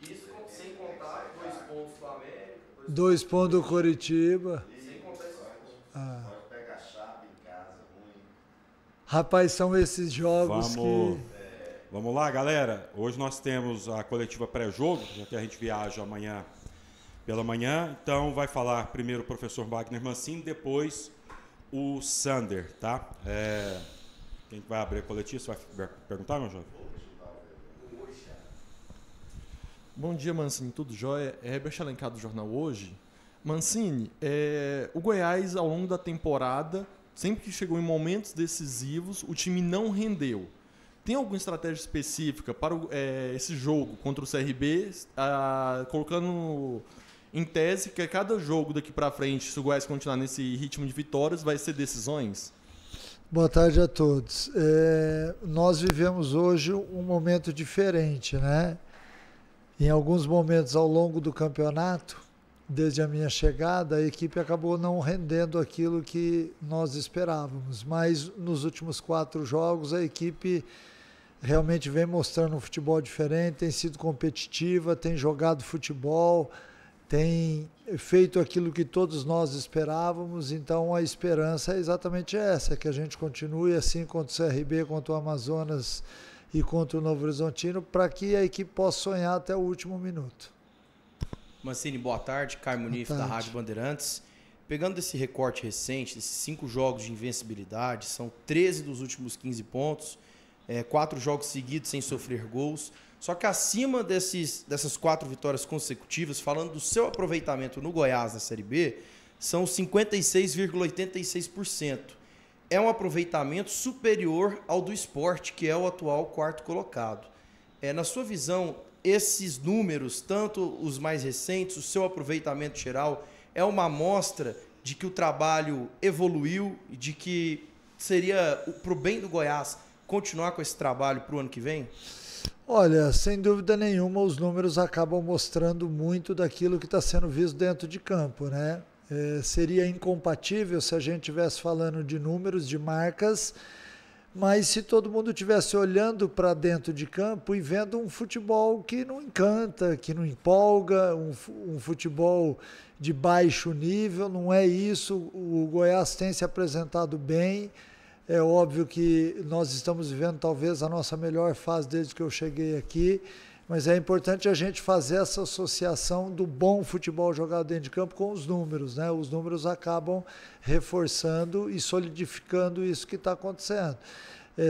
Isso sem contar 2 pontos do América, 2 pontos do Coritiba. sem contar esses pontos. Pode pegar chapa em casa, ruim. Rapaz, são esses jogos Vamos lá, galera. Hoje nós temos a coletiva pré-jogo, já que a gente viaja amanhã pela manhã. Então vai falar primeiro o professor Wagner Mancini, depois o Sander, tá? Quem vai abrir a coletiva? Você vai perguntar, meu jovem? Bom dia, Mancini, tudo jóia? Herbert Alencar do Jornal Hoje. Mancini, o Goiás, ao longo da temporada, sempre que chegou em momentos decisivos, o time não rendeu. Tem alguma estratégia específica para esse jogo contra o CRB, colocando em tese que cada jogo daqui para frente, se o Goiás continuar nesse ritmo de vitórias, vai ser decisões? Boa tarde a todos. Nós vivemos hoje um momento diferente, né? Em alguns momentos ao longo do campeonato, desde a minha chegada, a equipe acabou não rendendo aquilo que nós esperávamos. Mas nos últimos 4 jogos, a equipe realmente vem mostrando um futebol diferente, tem sido competitiva, tem jogado futebol, tem feito aquilo que todos nós esperávamos. Então a esperança é exatamente essa, que a gente continue assim contra o CRB, contra o Amazonas e contra o Novo Horizontino, para que a equipe possa sonhar até o último minuto. Mancini, boa tarde. Caio Munif, da Rádio Bandeirantes. Pegando esse recorte recente, desses 5 jogos de invencibilidade, são 13 dos últimos 15 pontos, 4 jogos seguidos sem sofrer gols. Só que acima dessas 4 vitórias consecutivas, falando do seu aproveitamento no Goiás na Série B, são 56,86%. É um aproveitamento superior ao do Sport, que é o atual 4º colocado. Na sua visão, esses números, tanto os mais recentes, o seu aproveitamento geral, é uma amostra de que o trabalho evoluiu e de que seria para o bem do Goiás continuar com esse trabalho para o ano que vem? Olha, sem dúvida nenhuma, os números acabam mostrando muito daquilo que está sendo visto dentro de campo, né? Seria incompatível se a gente estivesse falando de números, de marcas, mas se todo mundo estivesse olhando para dentro de campo e vendo um futebol que não encanta, que não empolga, um futebol de baixo nível, não é isso. O Goiás tem se apresentado bem. É óbvio que nós estamos vivendo talvez a nossa melhor fase desde que eu cheguei aqui, mas é importante a gente fazer essa associação do bom futebol jogado dentro de campo com os números, né? Os números acabam reforçando e solidificando isso que está acontecendo.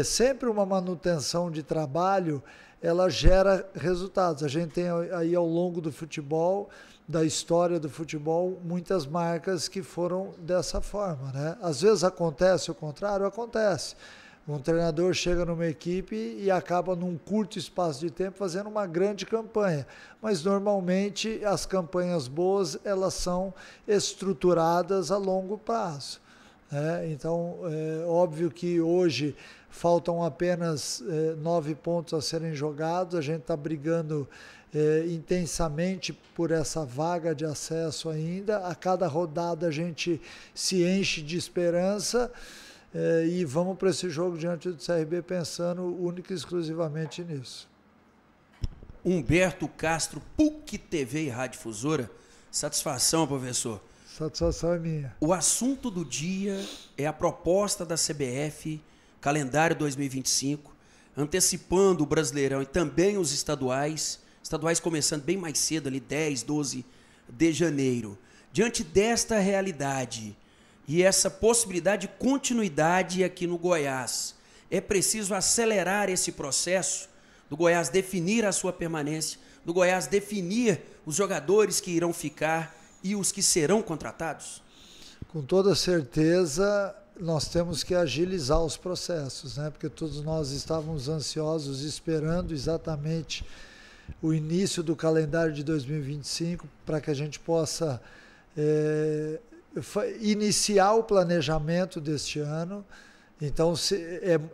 Sempre uma manutenção de trabalho, ela gera resultados. A gente tem aí ao longo do futebol, da história do futebol, muitas marcas que foram dessa forma, né? Às vezes acontece o contrário, acontece. Um treinador chega numa equipe e acaba num curto espaço de tempo fazendo uma grande campanha, mas normalmente as campanhas boas, elas são estruturadas a longo prazo, né? Então, é óbvio que hoje faltam apenas 9 pontos a serem jogados, a gente está brigando intensamente por essa vaga de acesso ainda. A cada rodada a gente se enche de esperança, e vamos para esse jogo diante do CRB pensando única e exclusivamente nisso. Humberto Castro, PUC TV e Rádio Difusora. Satisfação, professor. Satisfação é minha. O assunto do dia é a proposta da CBF, calendário 2025, antecipando o Brasileirão e também os estaduais começando bem mais cedo, ali 10, 12 de janeiro. Diante desta realidade e essa possibilidade de continuidade aqui no Goiás, é preciso acelerar esse processo do Goiás definir a sua permanência, do Goiás definir os jogadores que irão ficar e os que serão contratados? Com toda certeza, nós temos que agilizar os processos, né? Porque todos nós estávamos ansiosos, esperando exatamente o início do calendário de 2025 para que a gente possa iniciar o planejamento deste ano. Então,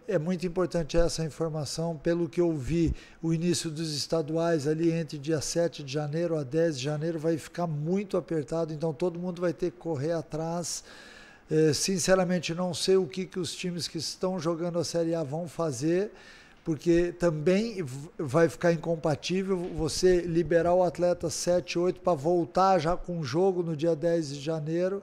é muito importante essa informação. Pelo que eu vi, o início dos estaduais ali entre dia 7 de janeiro a 10 de janeiro vai ficar muito apertado, então todo mundo vai ter que correr atrás. Sinceramente, não sei o que os times que estão jogando a Série A vão fazer, porque também vai ficar incompatível você liberar o atleta 7, 8 para voltar já com o jogo no dia 10 de janeiro.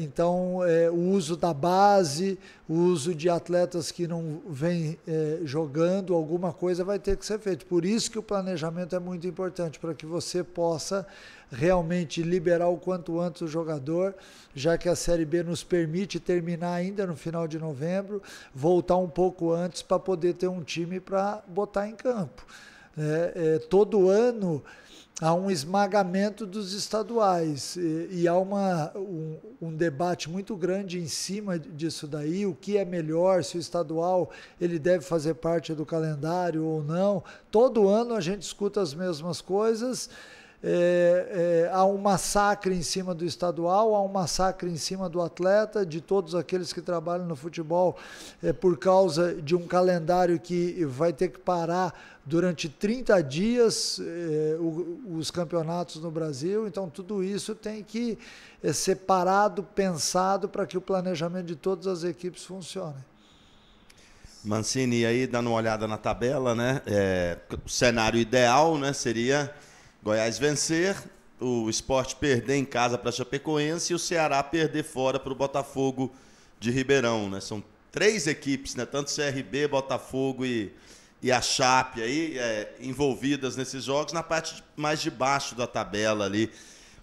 Então, o uso da base, o uso de atletas que não vêm jogando, alguma coisa vai ter que ser feito. Por isso que o planejamento é muito importante, para que você possa realmente liberar o quanto antes o jogador, já que a Série B nos permite terminar ainda no final de novembro, voltar um pouco antes para poder ter um time para botar em campo. Todo ano há um esmagamento dos estaduais e há um debate muito grande em cima disso daí, o que é melhor, se o estadual ele deve fazer parte do calendário ou não. Todo ano a gente escuta as mesmas coisas. Há um massacre em cima do estadual, há um massacre em cima do atleta, de todos aqueles que trabalham no futebol, por causa de um calendário que vai ter que parar durante 30 dias os campeonatos no Brasil. Então tudo isso tem que ser parado, pensado, para que o planejamento de todas as equipes funcione. Mancini, aí dando uma olhada na tabela, né? O cenário ideal, né, seria Goiás vencer, o Sport perder em casa para a Chapecoense e o Ceará perder fora para o Botafogo de Ribeirão, né? São 3 equipes, né? Tanto CRB, Botafogo e a Chape aí, envolvidas nesses jogos, na parte mais de baixo da tabela ali.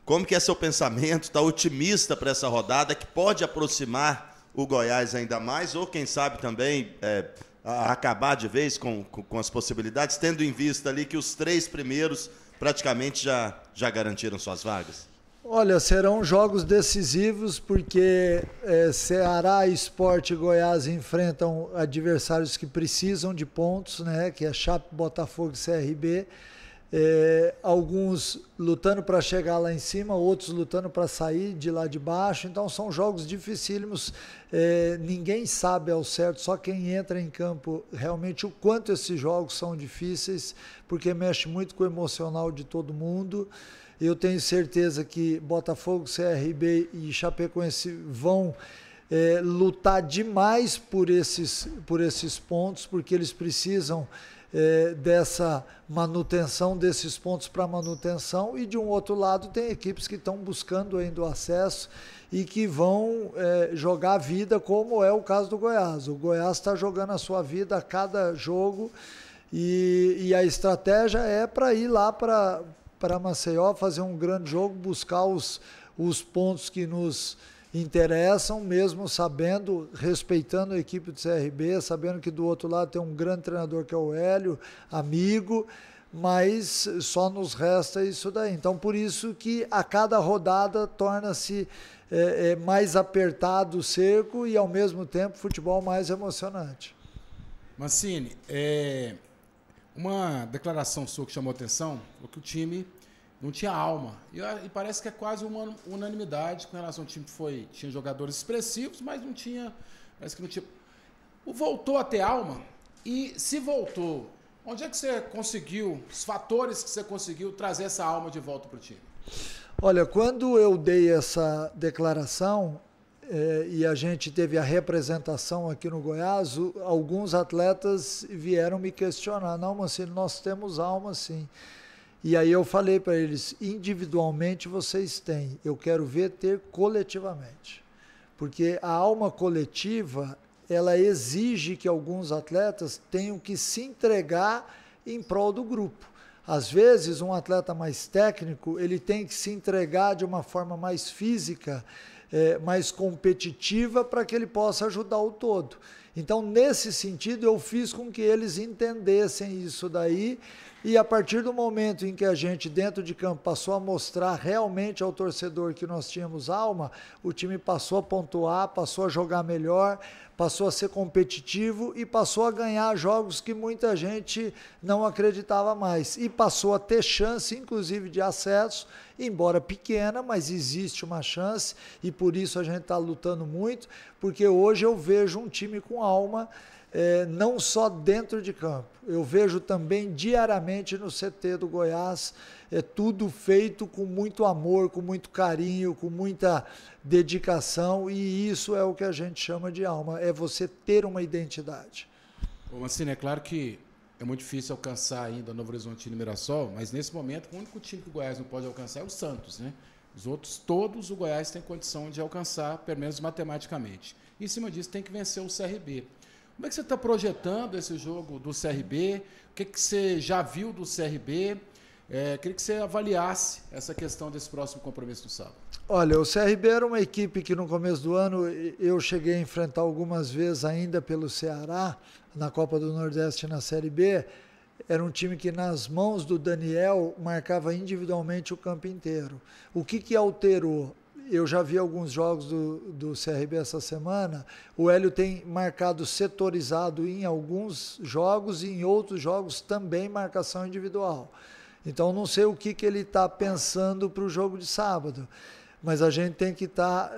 Como que é seu pensamento? Está otimista para essa rodada, que pode aproximar o Goiás ainda mais, ou quem sabe também acabar de vez com as possibilidades, tendo em vista ali que os 3 primeiros praticamente já garantiram suas vagas? Olha, serão jogos decisivos, porque Ceará, Sport e Goiás enfrentam adversários que precisam de pontos, né? Que é Chape, Botafogo e CRB. Alguns lutando para chegar lá em cima, outros lutando para sair de lá de baixo. Então são jogos dificílimos. Ninguém sabe ao certo, só quem entra em campo realmente o quanto esses jogos são difíceis, porque mexe muito com o emocional de todo mundo. Eu tenho certeza que Botafogo, CRB e Chapecoense vão lutar demais por esses pontos, porque eles precisam dessa manutenção, desses pontos para manutenção. E de um outro lado tem equipes que estão buscando ainda o acesso e que vão jogar a vida, como é o caso do Goiás. O Goiás está jogando a sua vida a cada jogo e a estratégia é para ir lá para Maceió, fazer um grande jogo, buscar os pontos que nos interessam, mesmo sabendo, respeitando a equipe do CRB, sabendo que do outro lado tem um grande treinador que é o Hélio, amigo, mas só nos resta isso daí. Então, por isso que a cada rodada torna-se mais apertado o cerco e, ao mesmo tempo, futebol mais emocionante. Mancini, uma declaração sua que chamou a atenção foi que o time não tinha alma. E parece que é quase uma unanimidade com relação ao time que tinha jogadores expressivos, mas não tinha. Parece que não tinha. Voltou a ter alma? E se voltou, onde é que você conseguiu, os fatores que você conseguiu trazer essa alma de volta para o time? Olha, quando eu dei essa declaração, e a gente teve a representação aqui no Goiás, alguns atletas vieram me questionar. Não, Mancini, nós temos alma sim. E aí eu falei para eles, individualmente vocês têm, eu quero ver ter coletivamente. Porque a alma coletiva, ela exige que alguns atletas tenham que se entregar em prol do grupo. Às vezes, um atleta mais técnico, ele tem que se entregar de uma forma mais física, mais competitiva, para que ele possa ajudar o todo. Então, nesse sentido, eu fiz com que eles entendessem isso daí, e a partir do momento em que a gente, dentro de campo, passou a mostrar realmente ao torcedor que nós tínhamos alma, o time passou a pontuar, passou a jogar melhor, passou a ser competitivo e passou a ganhar jogos que muita gente não acreditava mais. E passou a ter chance, inclusive, de acesso, embora pequena, mas existe uma chance, e por isso a gente está lutando muito, porque hoje eu vejo um time com alma, não só dentro de campo, eu vejo também diariamente no CT do Goiás, tudo feito com muito amor, com muito carinho, com muita dedicação, e isso é o que a gente chama de alma, é você ter uma identidade. Assim, é claro que é muito difícil alcançar ainda Novo Horizontino e Mirassol, mas nesse momento o único time que o Goiás não pode alcançar é o Santos, né? Os outros, todos, o Goiás tem condição de alcançar, pelo menos matematicamente. E, em cima disso, tem que vencer o CRB. Como é que você está projetando esse jogo do CRB? O que você já viu do CRB? Queria que você avaliasse essa questão desse próximo compromisso no sábado. Olha, o CRB era uma equipe que no começo do ano eu cheguei a enfrentar algumas vezes ainda pelo Ceará, na Copa do Nordeste na Série B. Era um time que nas mãos do Daniel marcava individualmente o campo inteiro. O que alterou? Eu já vi alguns jogos do CRB essa semana. O Hélio tem marcado setorizado em alguns jogos e em outros jogos também marcação individual. Então não sei o que ele está pensando para o jogo de sábado. Mas a gente tem que estar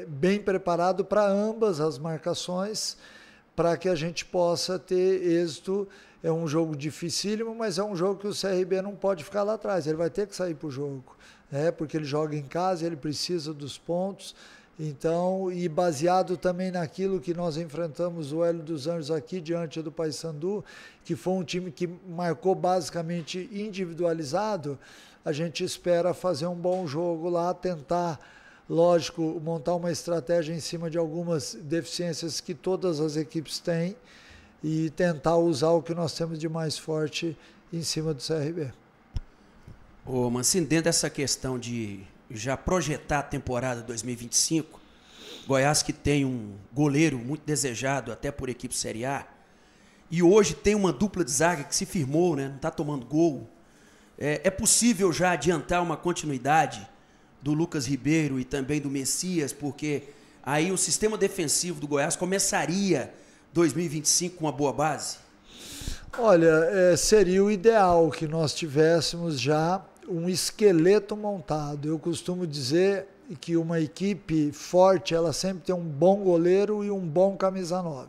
bem preparado para ambas as marcações para que a gente possa ter êxito. É um jogo dificílimo, mas é um jogo que o CRB não pode ficar lá atrás. Ele vai ter que sair para o jogo, né? Porque ele joga em casa, ele precisa dos pontos. Então, e baseado também naquilo que nós enfrentamos o Hélio dos Anjos aqui diante do Paysandu, que foi um time que marcou basicamente individualizado, a gente espera fazer um bom jogo lá, tentar, lógico, montar uma estratégia em cima de algumas deficiências que todas as equipes têm e tentar usar o que nós temos de mais forte em cima do CRB. Ô Mancini, dentro dessa questão de já projetar a temporada 2025, Goiás que tem um goleiro muito desejado até por equipe Série A, e hoje tem uma dupla de zaga que se firmou, né? Não está tomando gol. É possível já adiantar uma continuidade do Lucas Ribeiro e também do Messias, porque aí o sistema defensivo do Goiás começaria 2025 com uma boa base? Olha, seria o ideal que nós tivéssemos já um esqueleto montado. Eu costumo dizer que uma equipe forte, ela sempre tem um bom goleiro e um bom camisa 9.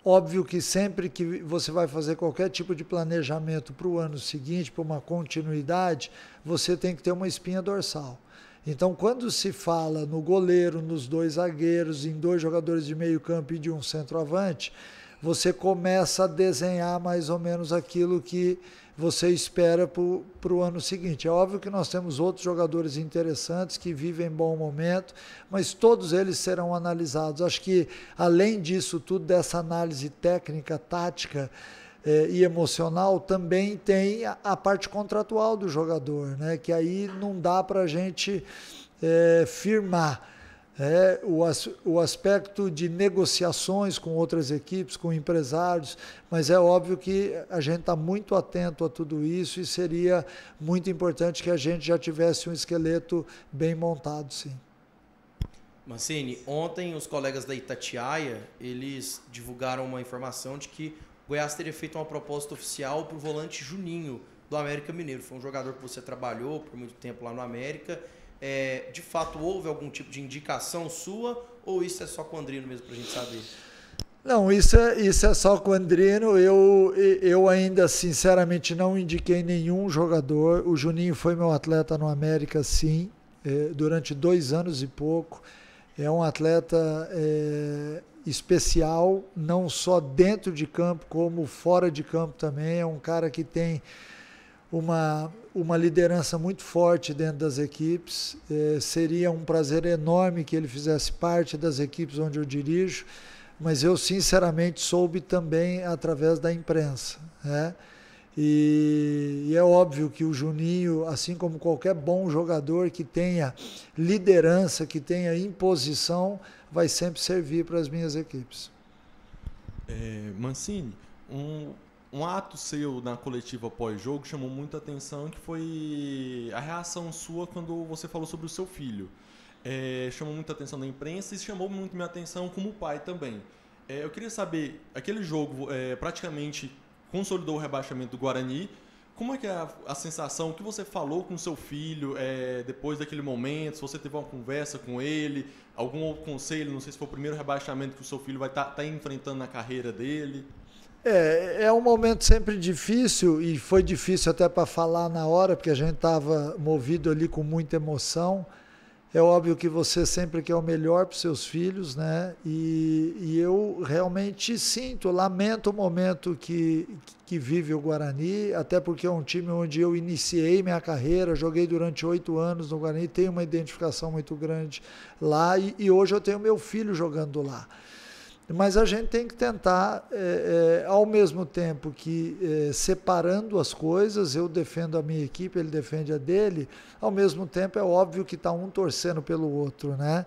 Óbvio que sempre que você vai fazer qualquer tipo de planejamento para o ano seguinte, para uma continuidade, você tem que ter uma espinha dorsal. Então, quando se fala no goleiro, nos 2 zagueiros, em 2 jogadores de meio campo e de um centroavante, você começa a desenhar mais ou menos aquilo que você espera para o ano seguinte. É óbvio que nós temos outros jogadores interessantes que vivem bom momento, mas todos eles serão analisados. Acho que, além disso tudo, dessa análise técnica, tática e emocional, também tem a parte contratual do jogador, né? Que aí não dá para a gente firmar. O aspecto de negociações com outras equipes, com empresários, mas é óbvio que a gente está muito atento a tudo isso e seria muito importante que a gente já tivesse um esqueleto bem montado, sim. Mancini, ontem os colegas da Itatiaia, eles divulgaram uma informação de que o Goiás teria feito uma proposta oficial para o volante Juninho, do América Mineiro. Foi um jogador que você trabalhou por muito tempo lá no América. De fato, houve algum tipo de indicação sua ou isso é só com o Andrino mesmo para a gente saber? Não, isso é só com o Andrino. Eu ainda, sinceramente, não indiquei nenhum jogador. O Juninho foi meu atleta no América, sim, durante 2 anos e pouco. É um atleta especial, não só dentro de campo, como fora de campo também. É um cara que tem uma liderança muito forte dentro das equipes. Seria um prazer enorme que ele fizesse parte das equipes onde eu dirijo, mas eu sinceramente soube também através da imprensa, né? E é óbvio que o Juninho, assim como qualquer bom jogador que tenha liderança, que tenha imposição, vai sempre servir para as minhas equipes. Mancini, um ato seu na coletiva pós-jogo chamou muita atenção, que foi a reação sua quando você falou sobre o seu filho. Chamou muita atenção da imprensa e chamou muito minha atenção como pai também. Eu queria saber, aquele jogo praticamente consolidou o rebaixamento do Guarani. Como é que é a sensação, o que você falou com o seu filho depois daquele momento, se você teve uma conversa com ele, algum outro conselho, não sei se foi o primeiro rebaixamento que o seu filho vai estar enfrentando na carreira dele? É um momento sempre difícil, e foi difícil até para falar na hora, porque a gente estava movido ali com muita emoção. É óbvio que você sempre quer o melhor para os seus filhos, né? E eu realmente lamento o momento que vive o Guarani, até porque é um time onde eu iniciei minha carreira, joguei durante 8 anos no Guarani, tenho uma identificação muito grande lá e hoje eu tenho meu filho jogando lá. Mas a gente tem que tentar, ao mesmo tempo que separando as coisas, eu defendo a minha equipe, ele defende a dele, ao mesmo tempo é óbvio que está um torcendo pelo outro, né?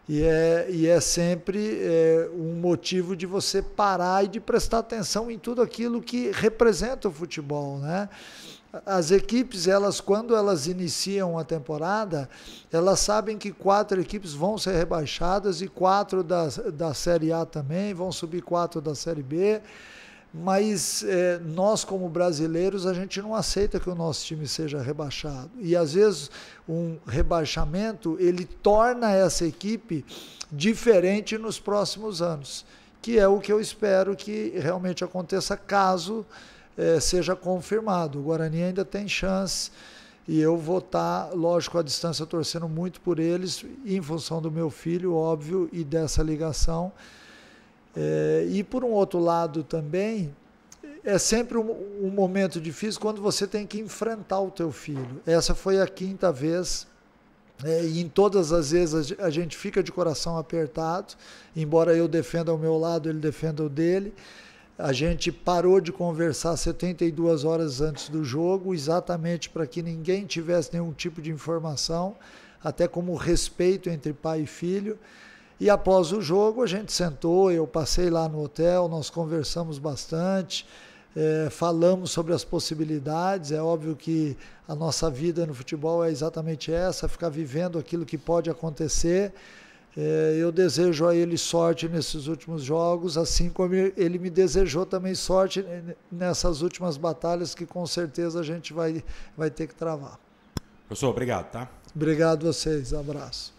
E é sempre um motivo de você parar e de prestar atenção em tudo aquilo que representa o futebol, né? As equipes, quando elas iniciam a temporada, elas sabem que 4 equipes vão ser rebaixadas e 4 da Série A também, vão subir 4 da Série B, mas nós como brasileiros, a gente não aceita que o nosso time seja rebaixado. E às vezes um rebaixamento, ele torna essa equipe diferente nos próximos anos, que é o que eu espero que realmente aconteça caso seja confirmado. O Guarani ainda tem chance e eu vou estar, lógico, à distância torcendo muito por eles, em função do meu filho, óbvio, e dessa ligação. E por um outro lado também, é sempre um momento difícil quando você tem que enfrentar o teu filho. Essa foi a 5ª vez, e em todas as vezes a gente fica de coração apertado, embora eu defenda o meu lado, ele defenda o dele. A gente parou de conversar 72 horas antes do jogo, exatamente para que ninguém tivesse nenhum tipo de informação, até como respeito entre pai e filho. E após o jogo a gente sentou, eu passei lá no hotel, nós conversamos bastante, falamos sobre as possibilidades. É óbvio que a nossa vida no futebol é exatamente essa, ficar vivendo aquilo que pode acontecer. Eu desejo a ele sorte nesses últimos jogos, assim como ele me desejou também sorte nessas últimas batalhas que com certeza a gente vai ter que travar. Professor, obrigado, tá? Obrigado a vocês, abraço.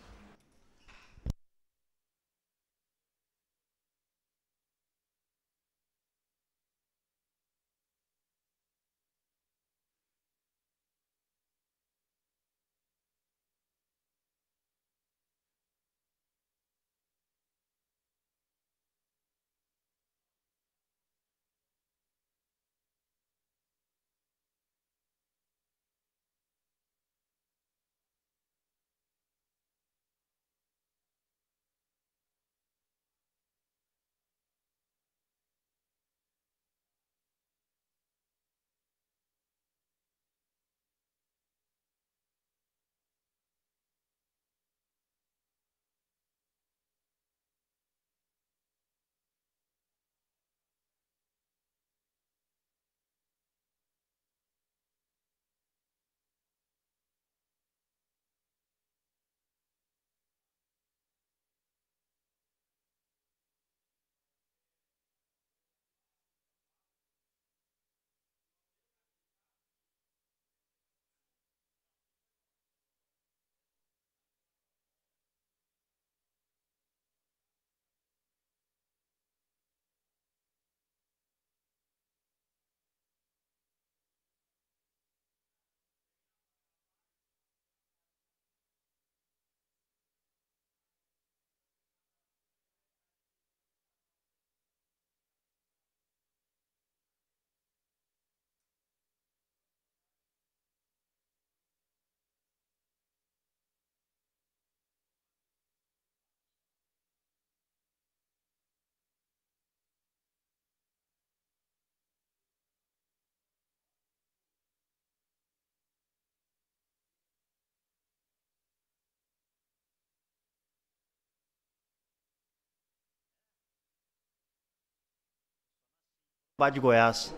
De Goiás.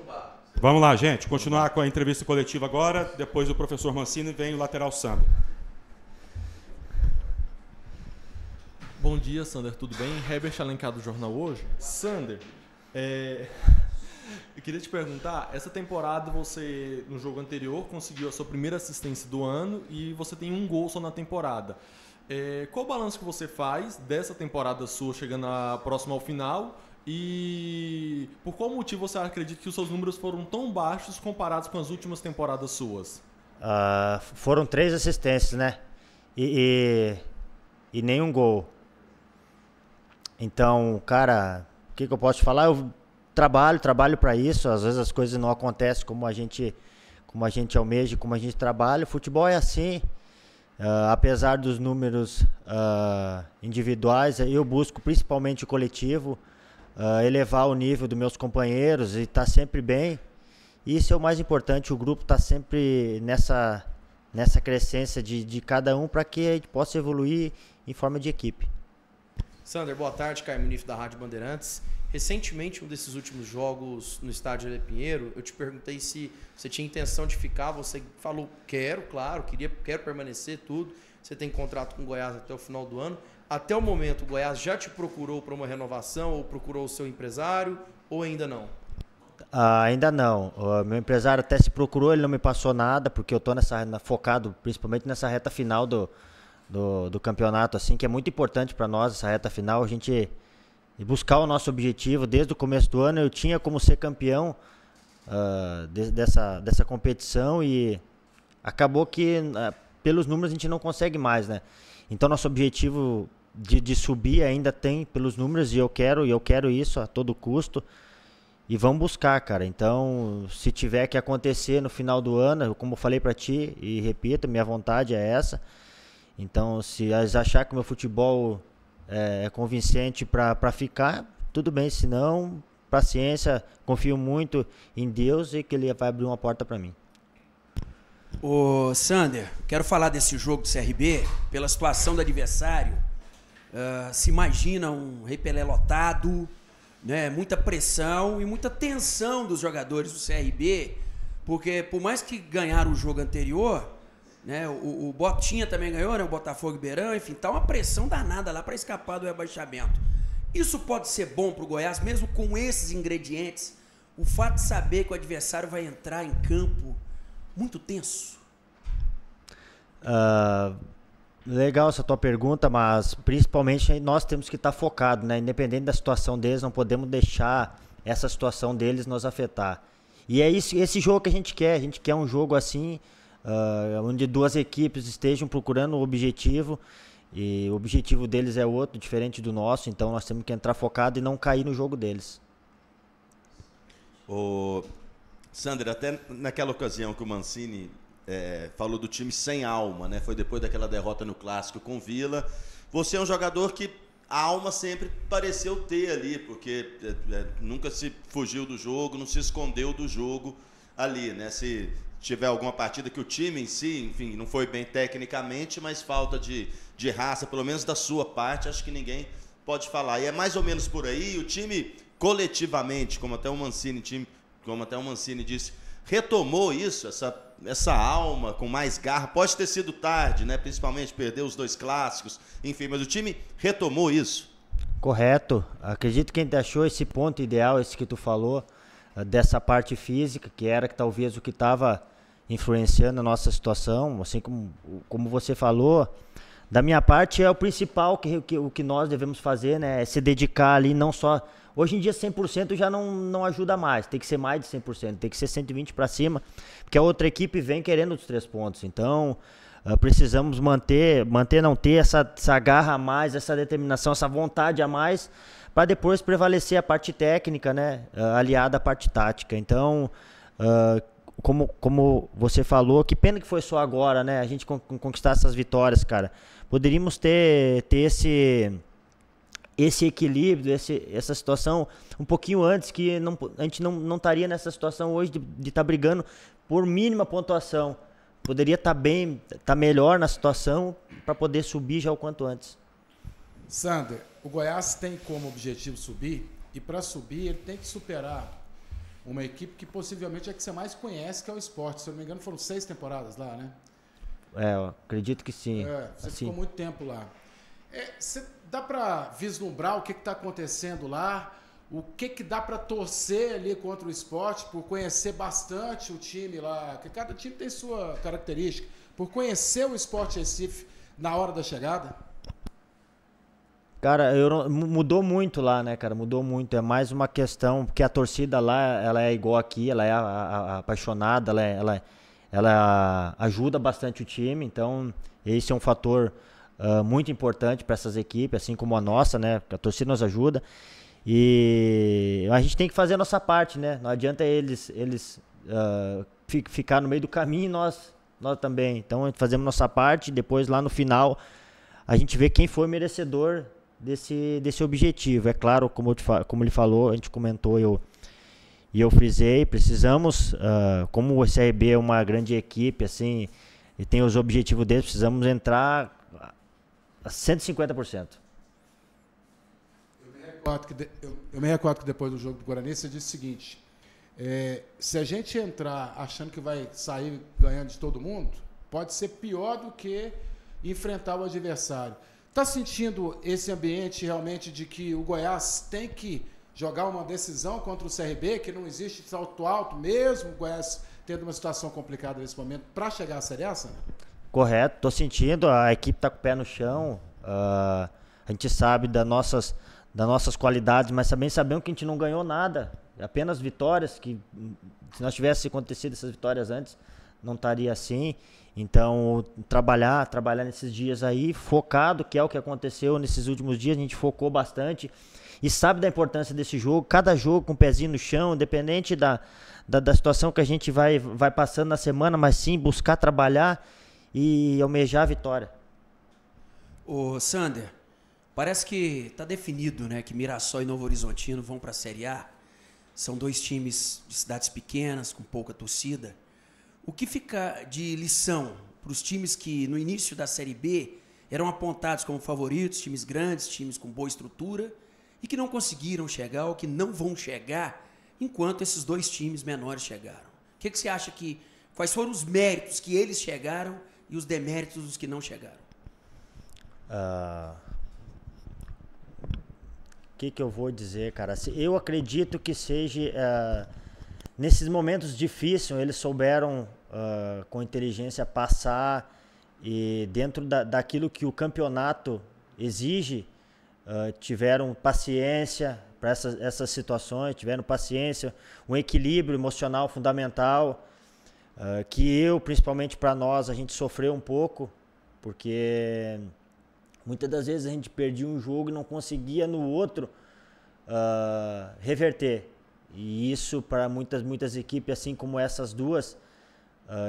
Vamos lá, gente. Continuar com a entrevista coletiva agora. Depois do professor Mancini vem o lateral Sander. Bom dia, Sander. Tudo bem? Herbert Alencar do Jornal Hoje. Sander, eu queria te perguntar, essa temporada você, no jogo anterior, conseguiu a sua primeira assistência do ano e você tem 1 gol só na temporada. Qual o balanço que você faz dessa temporada sua chegando próxima ao final? E por qual motivo você acredita que os seus números foram tão baixos comparados com as últimas temporadas suas? Foram 3 assistências, né? E e nenhum gol. Então, cara, o que eu posso te falar? Eu trabalho para isso. Às vezes as coisas não acontecem como a gente almeja, como a gente trabalha. O futebol é assim. Apesar dos números individuais, eu busco principalmente o coletivo, elevar o nível dos meus companheiros e estar sempre bem. Isso é o mais importante. O grupo está sempre nessa crescência de cada um para que a gente possa evoluir em forma de equipe. Sander, boa tarde. Caio Munif da Rádio Bandeirantes. Recentemente, um desses últimos jogos no estádio Ilha Pinheiro, eu te perguntei se você tinha intenção de ficar. Você falou, quero permanecer, tudo. Você tem contrato com o Goiás até o final do ano. Até o momento, o Goiás já te procurou para uma renovação ou procurou o seu empresário ou ainda não? Ainda não. O meu empresário até se procurou, ele não me passou nada, porque eu estou focado principalmente nessa reta final do campeonato, assim, que é muito importante para nós, essa reta final, a gente buscar o nosso objetivo. Desde o começo do ano eu tinha como ser campeão dessa competição e acabou que pelos números a gente não consegue mais, né? Então nosso objetivo de subir ainda tem pelos números e eu quero isso a todo custo e vamos buscar, cara. Então se tiver que acontecer no final do ano, como eu falei para ti e repito, minha vontade é essa. Então se eles achar que o meu futebol é convincente para ficar, tudo bem, se não, paciência, confio muito em Deus e que Ele vai abrir uma porta para mim. Ô Sander, quero falar desse jogo do CRB, pela situação do adversário. Se imagina um Repelé lotado, né, muita pressão e muita tensão dos jogadores do CRB, porque por mais que ganharam o jogo anterior, né, o Botinha também ganhou, né, o Botafogo Ribeirão, enfim, tá uma pressão danada lá para escapar do rebaixamento. Isso pode ser bom para o Goiás, mesmo com esses ingredientes, o fato de saber que o adversário vai entrar em campo muito tenso? Legal essa tua pergunta, mas principalmente nós temos que estar focados, né? Independente da situação deles, não podemos deixar essa situação deles nos afetar. E é esse jogo que a gente quer um jogo assim, onde duas equipes estejam procurando o objetivo, e o objetivo deles é outro, diferente do nosso, então nós temos que entrar focado e não cair no jogo deles. Sander, até naquela ocasião que o Mancini falou do time sem alma, né? Foi depois daquela derrota no Clássico com o Vila. Você é um jogador que a alma sempre pareceu ter ali, porque nunca se fugiu do jogo, não se escondeu do jogo ali, né? Se tiver alguma partida que o time em si, enfim, não foi bem tecnicamente, mas falta de raça, pelo menos da sua parte, acho que ninguém pode falar. E é mais ou menos por aí, o time coletivamente, como até o Mancini disse, retomou isso, essa alma com mais garra. Pode ter sido tarde, né? Principalmente perder os 2 clássicos, enfim, mas o time retomou isso. Correto. Acredito que a gente achou esse ponto ideal, esse que tu falou, dessa parte física, que talvez o que estava influenciando a nossa situação, assim como você falou. Da minha parte, é o principal o que nós devemos fazer, né? É se dedicar ali, não só... Hoje em dia 100% já não ajuda mais, tem que ser mais de 100%, tem que ser 120 para cima, porque a outra equipe vem querendo os 3 pontos. Então, precisamos não ter essa garra a mais, essa determinação, essa vontade a mais, para depois prevalecer a parte técnica, né, aliada à parte tática. Então, como você falou, que pena que foi só agora, né, a gente conquistar essas vitórias, cara. Poderíamos ter esse equilíbrio, essa situação um pouquinho antes, que a gente não estaria nessa situação hoje de estar brigando por mínima pontuação. Poderia estar melhor na situação para poder subir já o quanto antes. Sander, o Goiás tem como objetivo subir, e para subir ele tem que superar uma equipe que possivelmente é que você mais conhece, que é o Sport. Se eu não me engano, foram 6 temporadas lá, né? Eu acredito que sim. Você ficou muito tempo lá. Dá para vislumbrar o que está acontecendo lá? O que dá para torcer ali contra o Sport, por conhecer bastante o time lá? Porque cada time tem sua característica. Por conhecer o Sport Recife na hora da chegada? Cara, mudou muito lá, né, cara? Mudou muito. É mais uma questão, porque a torcida lá, ela é igual aqui, ela é apaixonada, ela ajuda bastante o time. Então, esse é um fator muito importante para essas equipes, assim como a nossa, né? A torcida nos ajuda. E a gente tem que fazer a nossa parte, né? Não adianta eles ficar no meio do caminho e nós também. Então, fazemos nossa parte, depois lá no final a gente vê quem foi merecedor desse objetivo. É claro, como ele falou, a gente comentou, e eu frisei, precisamos, como o CRB é uma grande equipe, assim, e tem os objetivos deles, precisamos entrar a 150%. Eu me recordo que depois do jogo do Guarani você disse o seguinte: se a gente entrar achando que vai sair ganhando de todo mundo, pode ser pior do que enfrentar o adversário. Está sentindo esse ambiente realmente de que o Goiás tem que jogar uma decisão contra o CRB, que não existe salto alto, mesmo o Goiás tendo uma situação complicada nesse momento, para chegar à Série A, Sandro? Correto, estou sentindo, a equipe está com o pé no chão, a gente sabe das nossas qualidades, mas também sabemos que a gente não ganhou nada, apenas vitórias, que se nós tivesse acontecido essas vitórias antes, não estaria assim. Então, trabalhar nesses dias aí, focado, que é o que aconteceu nesses últimos dias, a gente focou bastante e sabe da importância desse jogo, cada jogo com o pezinho no chão, independente da situação que a gente vai passando na semana, mas sim buscar trabalhar e almejar a vitória. Ô, Sander, parece que está definido, né, que Mirassol e Novo Horizontino vão para a Série A. São dois times de cidades pequenas, com pouca torcida. O que fica de lição para os times que no início da Série B eram apontados como favoritos, times grandes, times com boa estrutura, e que não conseguiram chegar ou que não vão chegar enquanto esses dois times menores chegaram? O que você acha quais foram os méritos que eles chegaram e os deméritos dos que não chegaram? O que eu vou dizer, cara? Eu acredito que seja... nesses momentos difíceis, eles souberam, com inteligência, passar e dentro daquilo que o campeonato exige, tiveram paciência para essas situações, tiveram paciência, um equilíbrio emocional fundamental, que principalmente para nós, a gente sofreu um pouco, porque muitas das vezes a gente perdia um jogo e não conseguia no outro reverter. E isso para muitas equipes, assim como essas duas,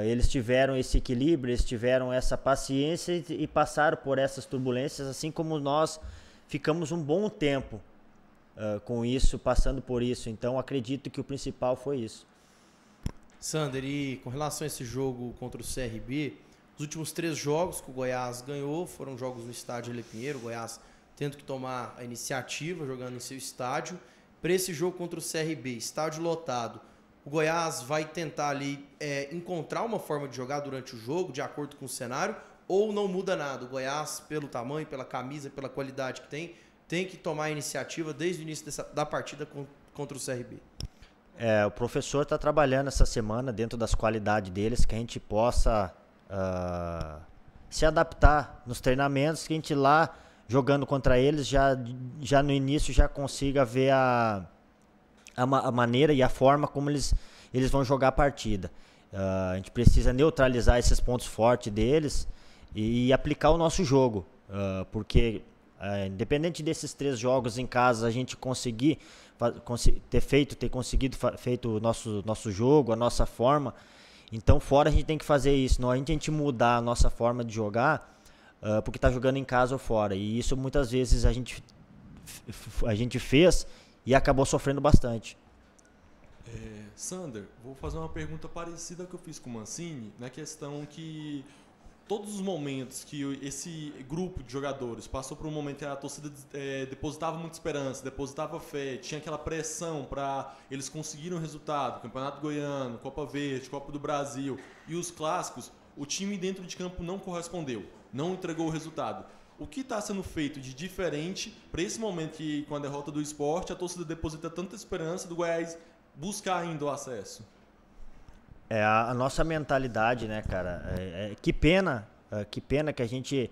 eles tiveram esse equilíbrio, eles tiveram essa paciência e passaram por essas turbulências, assim como nós ficamos um bom tempo com isso, passando por isso. Então acredito que o principal foi isso. Sander, e com relação a esse jogo contra o CRB, os últimos 3 jogos que o Goiás ganhou foram jogos no estádio Ele Pinheiro, o Goiás tendo que tomar a iniciativa, jogando em seu estádio. Para esse jogo contra o CRB, estádio lotado, o Goiás vai tentar ali encontrar uma forma de jogar durante o jogo, de acordo com o cenário, ou não muda nada? O Goiás, pelo tamanho, pela camisa, pela qualidade que tem que tomar a iniciativa desde o início da partida contra o CRB. O professor está trabalhando essa semana dentro das qualidades deles, que a gente possa se adaptar nos treinamentos, que a gente lá jogando contra eles, já no início já consiga ver a maneira e a forma como eles vão jogar a partida. A gente precisa neutralizar esses pontos fortes deles e aplicar o nosso jogo, porque independente desses 3 jogos em casa, a gente ter conseguido feito o nosso jogo, a nossa forma, então fora a gente tem que fazer isso, não a gente mudar a nossa forma de jogar, porque está jogando em casa ou fora. E isso muitas vezes a gente fez e acabou sofrendo bastante. Sander, vou fazer uma pergunta parecida que eu fiz com o Mancini, na questão que todos os momentos que esse grupo de jogadores passou por um momento que a torcida depositava muita esperança, depositava fé, tinha aquela pressão para eles conseguirem o resultado, Campeonato Goiano, Copa Verde, Copa do Brasil e os clássicos, o time dentro de campo não correspondeu, não entregou o resultado. O que está sendo feito de diferente para esse momento que, com a derrota do Sport, a torcida deposita tanta esperança do Goiás buscar ainda o acesso? A nossa mentalidade, né, cara? Que pena que a gente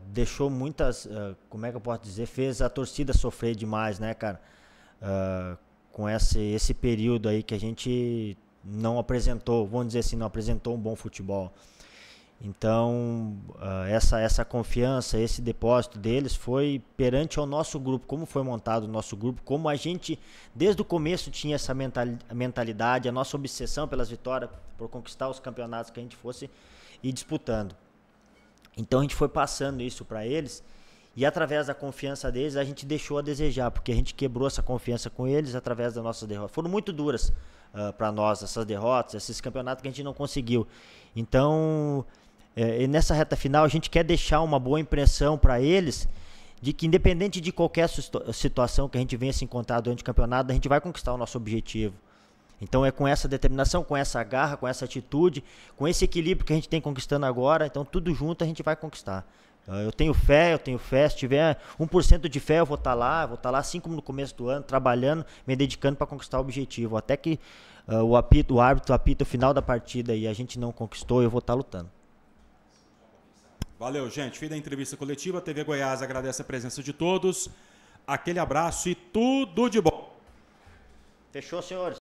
deixou muitas, como é que eu posso dizer, fez a torcida sofrer demais, né, cara? Com esse período aí que a gente não apresentou, vamos dizer assim, não apresentou um bom futebol. Então, essa confiança, esse depósito deles foi perante ao nosso grupo, como foi montado o nosso grupo, como a gente, desde o começo, tinha essa mentalidade, a nossa obsessão pelas vitórias, por conquistar os campeonatos que a gente fosse ir disputando. Então, a gente foi passando isso para eles e, através da confiança deles, a gente deixou a desejar, porque a gente quebrou essa confiança com eles através das nossas derrotas. Foram muito duras para nós, essas derrotas, esses campeonatos que a gente não conseguiu. Então... E nessa reta final a gente quer deixar uma boa impressão para eles de que, independente de qualquer situação que a gente venha se encontrar durante o campeonato, a gente vai conquistar o nosso objetivo. Então é com essa determinação, com essa garra, com essa atitude, com esse equilíbrio que a gente tem conquistando agora, então tudo junto a gente vai conquistar. Eu tenho fé, se tiver 1% de fé eu vou estar lá, assim como no começo do ano, trabalhando, me dedicando para conquistar o objetivo. Até que o árbitro apita o final da partida e a gente não conquistou, eu vou estar lutando. Valeu, gente. Fim da entrevista coletiva. A TV Goiás agradece a presença de todos. Aquele abraço e tudo de bom. Fechou, senhores.